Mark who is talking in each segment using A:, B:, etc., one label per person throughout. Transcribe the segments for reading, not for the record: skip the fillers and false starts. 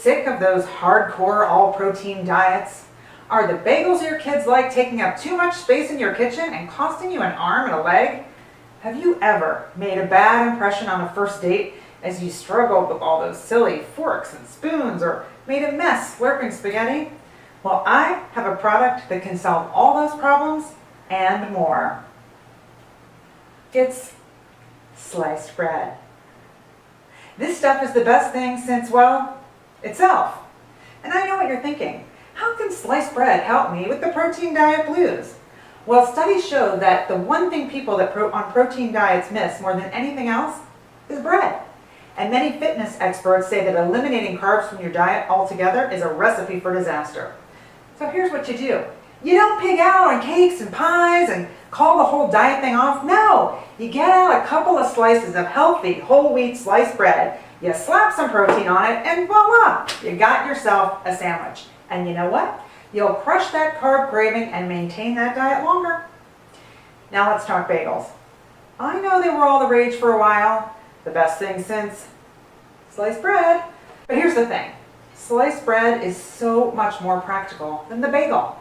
A: sick of those hardcore all-protein diets? Are the bagels your kids like taking up too much space in your kitchen and costing you an arm and a leg? Have you ever made a bad impression on a first date as you struggled with all those silly forks and spoons or made a mess slurping spaghetti? Well, I have a product that can solve all those problems and more. It's sliced bread. This stuff is the best thing since, well, itself. And I know what you're thinking. How can sliced bread help me with the protein diet blues? Well, studies show that the one thing people that on protein diets miss more than anything else is bread. And many fitness experts say that eliminating carbs from your diet altogether is a recipe for disaster. So here's what you do. You don't pig out on cakes and pies and call the whole diet thing off. No, you get out a couple of slices of healthy whole wheat sliced bread, you slap some protein on it, and voila, you got yourself a sandwich. And you know what? You'll crush that carb craving and maintain that diet longer. Now let's talk bagels. I know they were all the rage for a while, the best thing since sliced bread. But here's the thing. Sliced bread is so much more practical than the bagel.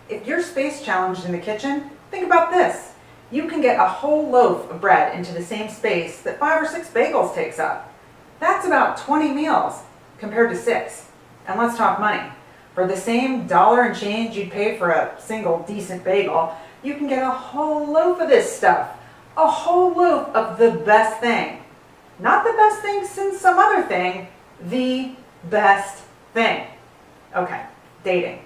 A: If you're space challenged in the kitchen, think about this. You can get a whole loaf of bread into the same space that 5 or 6 bagels takes up. That's about 20 meals compared to 6. And let's talk money. For the same dollar and change you'd pay for a single decent bagel, you can get a whole loaf of this stuff. A whole loaf of the best thing. Not the best thing since some other thing, the best thing. Okay, dating.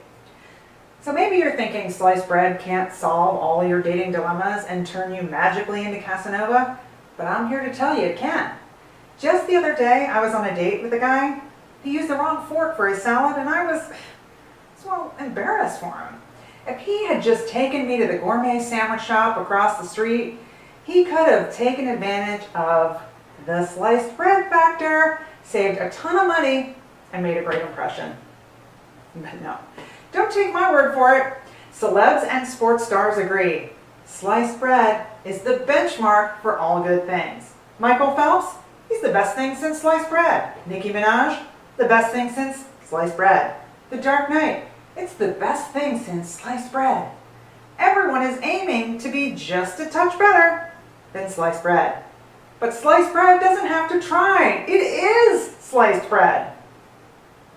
A: So maybe you're thinking sliced bread can't solve all your dating dilemmas and turn you magically into Casanova, but I'm here to tell you it can. Just the other day, I was on a date with a guy. He used the wrong fork for his salad, and I was, well, embarrassed for him. If he had just taken me to the gourmet sandwich shop across the street, he could have taken advantage of the sliced bread factor, saved a ton of money, and made a great impression. But no. Don't take my word for it. Celebs and sports stars agree. Sliced bread is the benchmark for all good things. Michael Phelps, he's the best thing since sliced bread. Nicki Minaj, the best thing since sliced bread. The Dark Knight, it's the best thing since sliced bread. Everyone is aiming to be just a touch better than sliced bread. But sliced bread doesn't have to try. It is sliced bread.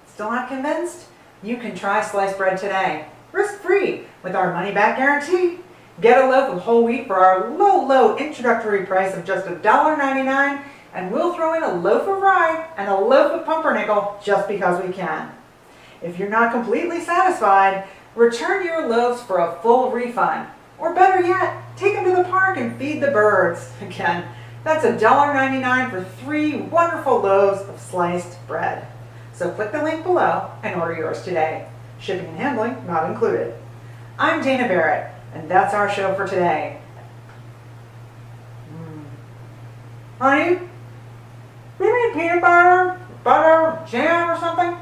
A: Still not convinced? You can try sliced bread today, risk-free, with our money-back guarantee. Get a loaf of whole wheat for our low introductory price of just $1.99, and we'll throw in a loaf of rye and a loaf of pumpernickel just because we can. If you're not completely satisfied, return your loaves for a full refund. Or better yet, take them to the park and feed the birds. Again, that's $1.99 for 3 wonderful loaves of sliced bread. So click the link below and order yours today. Shipping and handling not included. I'm Dana Barrett, and that's our show for today. Honey, we made peanut butter, jam or something?